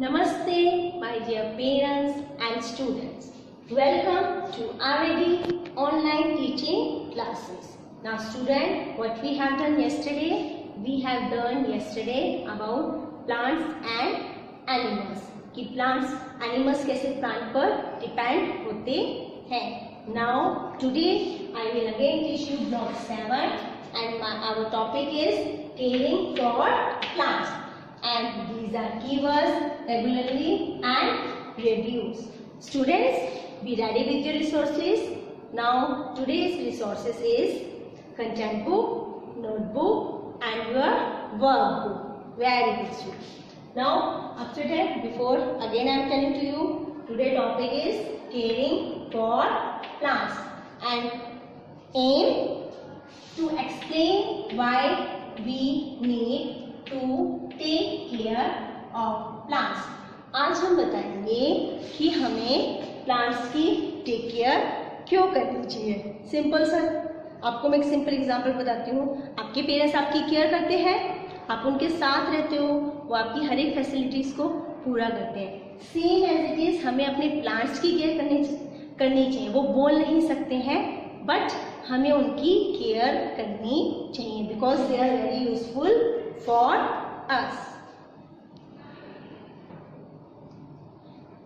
Namaste, my dear parents and students. Welcome to RAD online teaching classes. Now student, what we have done yesterday? We have done yesterday about plants and animals. कि plants, animals कैसे plant पर depend होते हैं. Now today I will again teach you block 7 and our topic is caring for plants. And these are keywords regularly and reviews. Students, be ready with your resources. Now today's resources is content book, notebook and your workbook. Very good students. Now after that, before again I am telling to you, today's topic is caring for plants and aim to explain why we need to take care of plants. आज हम बताएंगे कि हमें plants की take care क्यों करनी चाहिए. Simple sir, आपको मैं एक सिंपल एग्जांपल बताती हूँ. आपके पेरेंट्स आपकी केयर करते हैं, आप उनके साथ रहते हो, वो आपकी हर एक फैसिलिटीज को पूरा करते हैं. सेम एज इट इज हमें अपने प्लांट्स की केयर करनी चाहिए. वो बोल नहीं सकते हैं बट हमें उनकी केयर करनी चाहिए because they are very useful for us.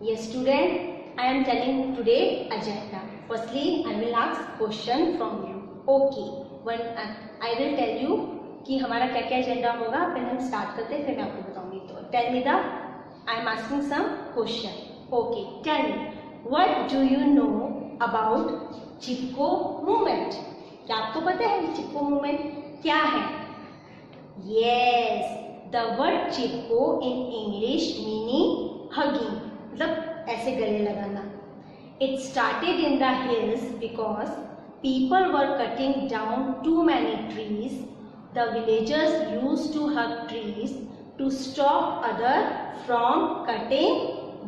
Yes student, I am telling today agenda. Firstly, I will ask question from you. Okay, one I will tell you कि हमारा क्या क्या एजेंडा होगा. पहले हम स्टार्ट करते हैं, फिर मैं आपको बताऊंगी. तो tell me the I am asking some question. Okay, tell me what do you know about Chipko movement. क्या आपको पता है चिपको मूवमेंट क्या है? Yes, the word Chipko in English meaning hugging, मतलब ऐसे गले लगाना. It started in the hills because people were cutting down too many trees. The villagers used to hug trees to stop other from cutting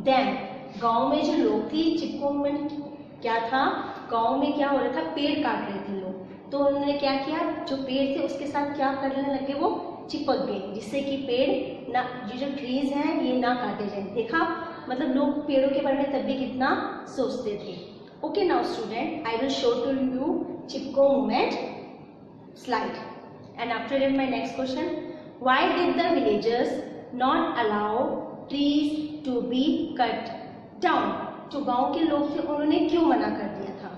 them. गांव में जो लोग थे, चिपको movement क्या था, गांव में क्या हो रहा था, पेड़ काट रहे थे लोग, तो उन्होंने क्या किया, जो पेड़ थे उसके साथ क्या करने लगे, वो चिपक गए, जिससे कि पेड़ ना, ये जो ट्रीज हैं ये ना काटे जाए. देखा, मतलब लोग पेड़ों के बारे में तब भी कितना सोचते थे. Okay, now student I will show to you Chipko movement slide and after that my next question, why did the villagers not allow trees to be cut down. जो गांव के लोग थे उन्होंने क्यों मना कर दिया था.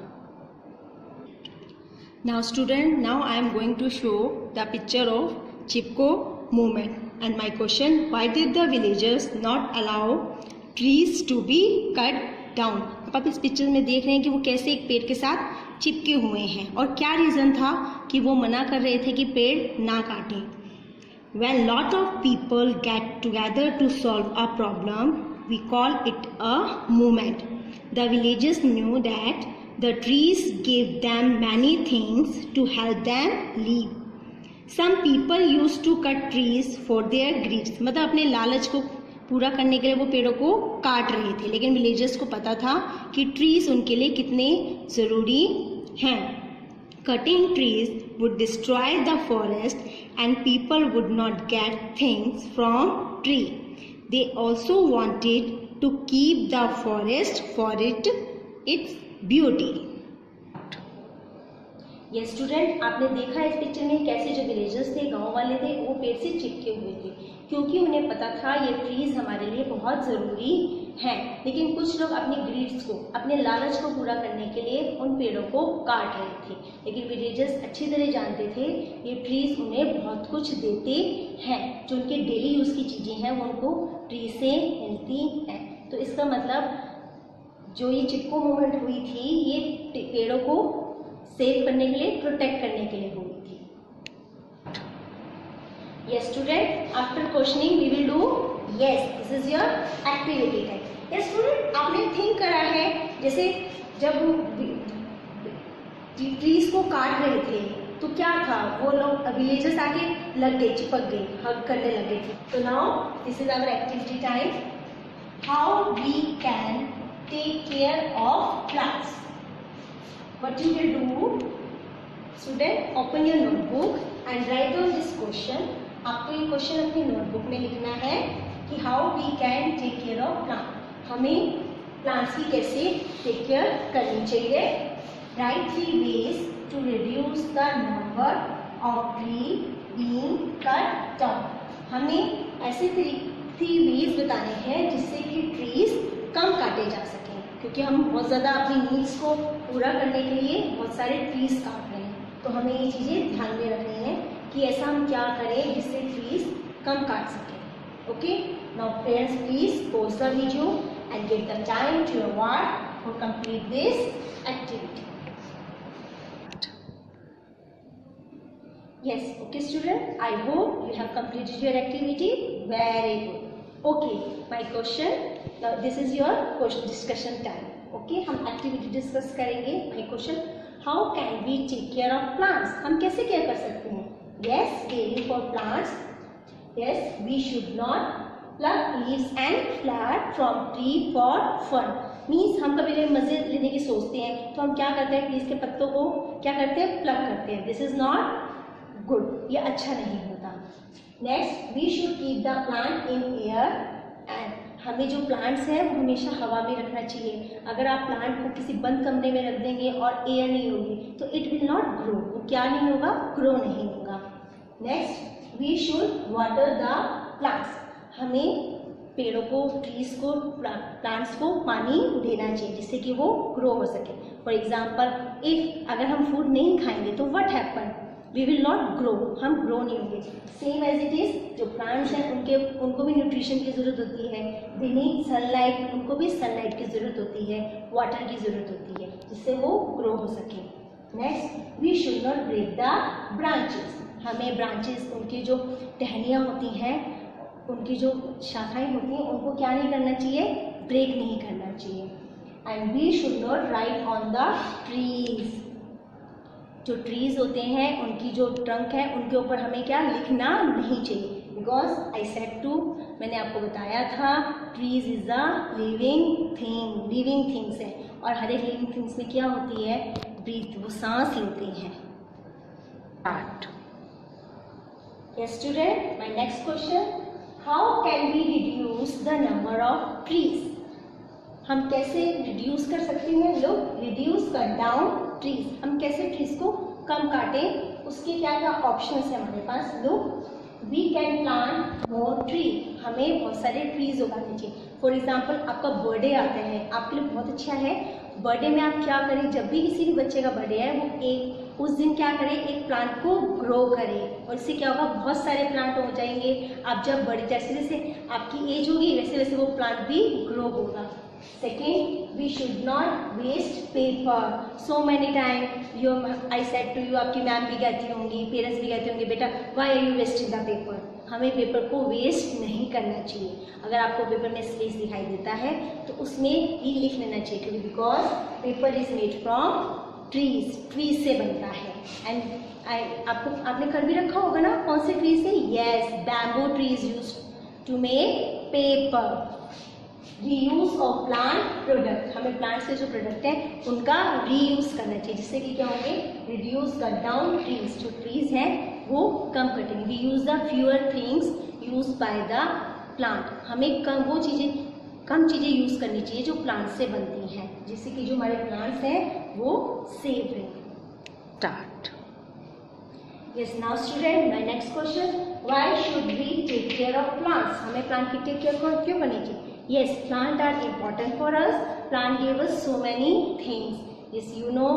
Now student, now I am going to show the picture of Chipko movement and my question, why did the villagers not allow trees to be cut down. अब आप इस पिक्चर में देख रहे हैं कि वो कैसे एक पेड़ के साथ चिपके हुए हैं और क्या रीज़न था कि वो मना कर रहे थे कि पेड़ ना काटें. When lot of people get together to solve a problem, we call it a movement. The villagers knew that the trees gave them many things to help them live. Some people used to cut trees for their greeds. मतलब अपने लालच को पूरा करने के लिए वो पेड़ों को काट रहे थे, लेकिन विलेजर्स को पता था कि ट्रीज उनके लिए कितने ज़रूरी हैं. Cutting trees would destroy the forest and people would not get things from tree. They also wanted to keep the forest for its beauty. ये स्टूडेंट, आपने देखा इस पिक्चर में कैसे जो विलेजर्स थे, गांव वाले थे, वो पेड़ से चिपके हुए थे क्योंकि उन्हें पता था ये ट्रीज हमारे लिए बहुत ज़रूरी हैं. लेकिन कुछ लोग अपनी ग्रीड्स को, अपने लालच को पूरा करने के लिए उन पेड़ों को काट रहे थे. लेकिन विलेजर्स अच्छी तरह जानते थे ये ट्रीज उन्हें बहुत कुछ देते हैं, जो उनके डेली यूज़ की चीज़ें हैं वो उनको ट्री से मिलती हैं. तो इसका मतलब जो ये चिपको मूवमेंट हुई थी ये पेड़ों को सेव करने के लिए, प्रोटेक्ट करने के लिए हुई थी. Yes student, after questioning we will do, yes this is your activity time. Yes student, आपने थिंक करा है जैसे जब ट्रीज को काट रहे थे तो क्या था, वो लोग विलेजर्स आके लग गए, चिपक गए, हग करने लगे थे. तो now this is our activity time. How we can take care of plants. What you will do, student, open your notebook and write down this question. आपको ये क्वेश्चन अपनी नोटबुक में लिखना है कि how we can take care of plant, हमें plants की कैसे टेक केयर करनी चाहिए. Right 3 ways to reduce the number of tree being cut down. हमें ऐसे 3 ways बताने हैं जिससे कि ट्रीज कम काटे जा सकें, क्योंकि हम बहुत ज़्यादा अपनी नीड्स को पूरा करने के लिए बहुत सारे ट्रीज काट रहे हैं. तो हमें ये चीज़ें ध्यान में रखनी है कि ऐसा हम क्या करें जिससे ट्रीज कम काट सकें. Okay, now parents please pause the video and give the time to your work to complete this activity. Yes, okay student, I hope you have completed your activity. Very good. Okay, my question, now this is your question discussion time. Okay, हम activity discuss करेंगे. My question, how can we take care of plants? हम कैसे care कर सकते हैं? Yes, caring for plants. Yes, we should not pluck leaves and flower from tree for fun. Means हम कभी कभी मजे लेने की सोचते हैं तो हम क्या करते हैं, ट्रीज के पत्तों को क्या करते हैं, प्लग करते हैं. दिस इज नॉट गुड, ये अच्छा नहीं होता. Next, we should keep the plant in air and हमें जो प्लांट्स हैं वो हमेशा हवा में रखना चाहिए. अगर आप प्लांट को किसी बंद कमरे में रख देंगे और एयर नहीं होगी तो इट विल नॉट ग्रो, वो क्या नहीं होगा, ग्रो नहीं होगा. Next, we should water the plants, हमें पेड़ों को, ट्रीज को, प्लांट्स को पानी देना चाहिए जिससे कि वो ग्रो हो सके. फॉर एग्जाम्पल, इफ अगर हम फूड नहीं खाएंगे तो what happen, we will not grow, हम ग्रो नहीं होंगे. सेम एज इट इज, जो प्लांट्स हैं उनको भी न्यूट्रिशन की ज़रूरत होती है. दे नीड सनलाइट, उनको भी सनलाइट की ज़रूरत होती है, वाटर की ज़रूरत होती है जिससे वो ग्रो हो सके. Next, we should not break the branches, हमें ब्रांचेस, उनकी जो टहनियाँ होती हैं, उनकी जो शाखाएं होती हैं, उनको क्या नहीं करना चाहिए, ब्रेक नहीं करना चाहिए. And we should not write on the trees, जो ट्रीज होते हैं उनकी जो ट्रंक है उनके ऊपर हमें क्या लिखना नहीं चाहिए. बिकॉज आई सेड टू, मैंने आपको बताया था, trees is a living thing, living things है और हर एक लिविंग थिंग्स में क्या होती है, ब्रीथ, वो सांस लेते हैं. Yes student, my next question, how can we reduce the number of trees? हम कैसे रिड्यूस कर सकते हैं, लोग रिड्यूस कट डाउन ट्रीज, हम कैसे ट्रीज को कम काटें, उसके क्या क्या ऑप्शंस हैं हमारे पास. लोग, we can plant more tree, हमें बहुत सारे ट्रीज उगाने चाहिए. फॉर एग्जाम्पल, आपका बर्थडे आता है, आपके लिए बहुत अच्छा है. बर्थडे में आप क्या करें, जब भी किसी भी बच्चे का बर्थडे है वो उस दिन क्या करें, एक प्लांट को ग्रो करें और इससे क्या होगा, बहुत सारे प्लांट हो जाएंगे. आप जब बड़े, जैसे जैसे आपकी एज होगी वैसे वैसे वो प्लांट भी ग्रो होगा. Second, we should not waste paper. So many time I said to you, आपकी मैम भी कहती होंगी, पेरेंट्स भी कहते होंगे, बेटा why are you wasting the paper. हमें पेपर को वेस्ट नहीं करना चाहिए. अगर आपको पेपर में स्पेस दिखाई देता है तो उसमें ही लिख लेना चाहिए, क्योंकि because paper is made from trees, trees से बनता है. एंड आपने कर भी रखा होगा ना, कौन से ट्री से, yes, bamboo trees use to make paper. Reuse of plant product, हमें प्लांट्स के जो प्रोडक्ट हैं उनका रीयूज करना चाहिए जिससे कि क्या होंगे, रिड्यूस कट डाउन ट्रीज, जो ट्रीज हैं वो कम कटेंगे. We use the fewer things use by the plant, हमें कम चीज़ें यूज करनी चाहिए जो प्लांट से बनती हैं जिससे कि जो हमारे प्लांट्स हैं वो सेफ रहें. Start. Yes, now student, my next question, why should we take care of plants, हमें प्लांट की टेक केयर क्यों करनी चाहिए. Yes, plants are important for us. Plant gave us so many things. Yes, you know,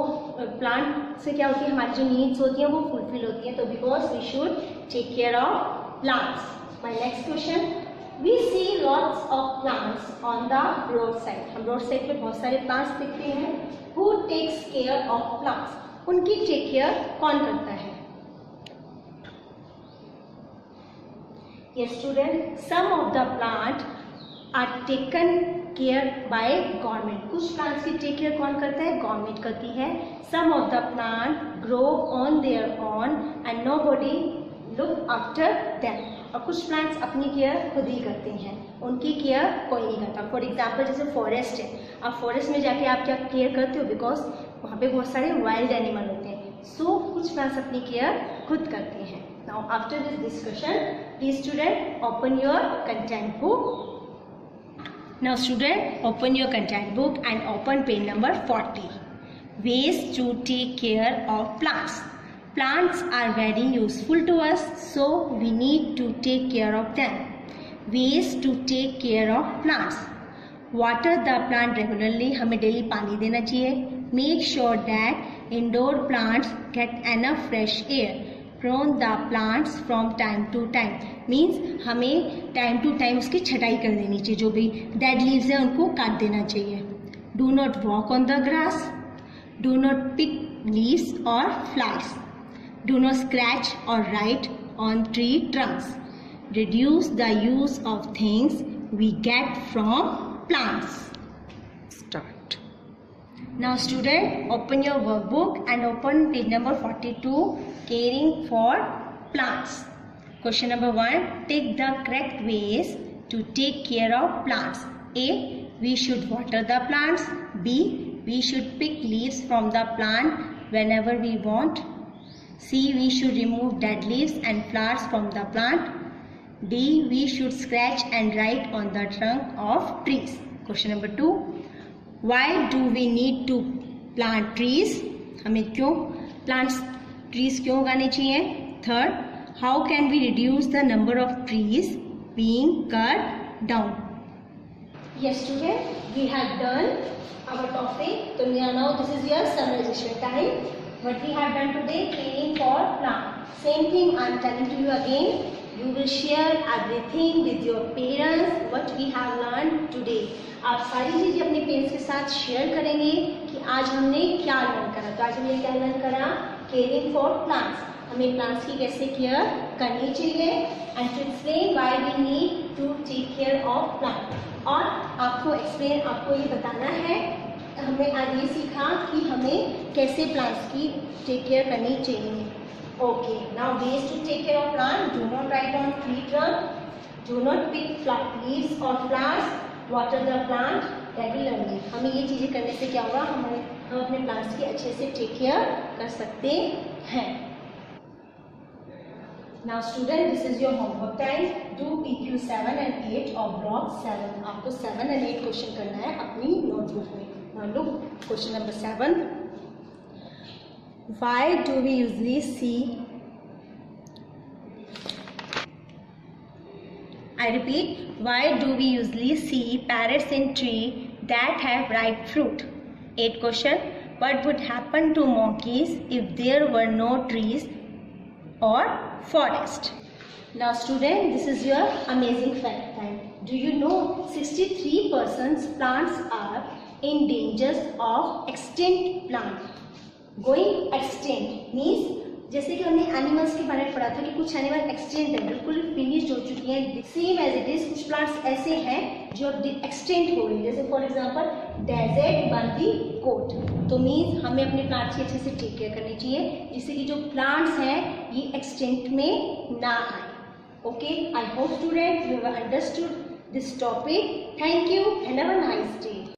plant से क्या होती है, हमारी जो needs होती हैं वो fulfill होती हैं. तो because we should take care of plants. My next question, we see lots of plants on the roadside. हम road side पे बहुत सारे plants देखते हैं. Who takes care of plants? उनकी take care कौन करता है? Yes, student, some of the plant are taken care by government. कुछ प्लांट्स की टेक केयर कौन करता है, गवर्नमेंट करती है. Some of the plant grow on there on and nobody look after them. और कुछ प्लांट्स अपनी केयर खुद ही करते हैं, उनकी केयर कोई नहीं करता. फॉर एग्जाम्पल, जैसे फॉरेस्ट है, आप फॉरेस्ट में जाके आप क्या केयर करते हो, बिकॉज वहाँ पे बहुत सारे वाइल्ड एनिमल होते हैं. सो कुछ प्लांट्स अपनी केयर खुद करते हैं. Now after this discussion, please student open your content book. Now student open your content book and open page number 40. Ways to take care of plants. Plants are very useful to us, so we need to take care of them. Ways to take care of plants. Water the plant regularly. हमें daily पानी देना चाहिए. Make sure that indoor plants get enough fresh air. Prune the plants from time to time. Means हमें time to time उसकी छटाई कर देनी चाहिए. जो भी dead leaves है उनको काट देना चाहिए. Do not walk on the grass. Do not pick leaves or flowers. Do not scratch or write on tree trunks. Reduce the use of things we get from plants. Start. Now student, open your workbook and open page number 42, caring for plants. Question number 1, take the correct ways to take care of plants. A, we should water the plants. B, we should pick leaves from the plant whenever we want. C, we should remove dead leaves and flowers from the plant. D, we should scratch and write on the trunk of trees. Question number 2, why do we need to plant trees? हमें क्यों plants trees क्यों उगाने चाहिए? Third, how can we reduce the number of trees being cut down? Yes student, we have done our topic. So now this is your summarization time. What we have done today, caring for plant. Same thing I am telling to you again. You will share everything with your parents what we have learned today. आप सारी चीज़ें अपने parents के साथ share करेंगे कि आज हमने क्या लर्न करा. तो आज हमने क्या लर्न करा? Caring for plants. हमें प्लांट्स की कैसे केयर करनी चाहिए and to explain why we need to take care of plant. और आपको ये बताना है, हमने आज ये सीखा कि हमें कैसे प्लांट्स की टेक केयर करनी चाहिए. Okay, now ways to take care of plant. Do not write on tree trunk. Do not pick leaves or flowers. Water the plant regularly. हमें ये चीज़ें करने से क्या होगा? हम अपने प्लांट्स की अच्छे से टेक केयर कर सकते हैं. Now student, this is your homework time. Do PQ 7 and 8 of block 7. आपको 7 and 8 क्वेश्चन करना है अपनी नोटबुक में. Now look, question number 7. Why do we usually see, I repeat, why do we usually see parrots in tree that have ripe fruit? 8 question, what would happen to monkeys if there were no trees or forest? Now student, this is your amazing fact time. Do you know 63% plants are in danger of extinct plant. Going extent means जैसे कि हमने animals के बारे में पढ़ा था कि कुछ एनिमल एक्सटेंट है, बिल्कुल फिनिश्ड हो चुकी हैं. सेम एज इट इज कुछ प्लांट्स ऐसे हैं जो एक्सटेंट हो रही है. जैसे फॉर एग्जांपल डेजर्ट बंदी कोट. तो मीन्स हमें अपने प्लांट्स की अच्छे से टेक केयर करनी चाहिए जिससे कि जो प्लांट्स हैं ये एक्सटेंट में ना आए. Okay, I hope student you have understood this topic. Thank you and have a nice day.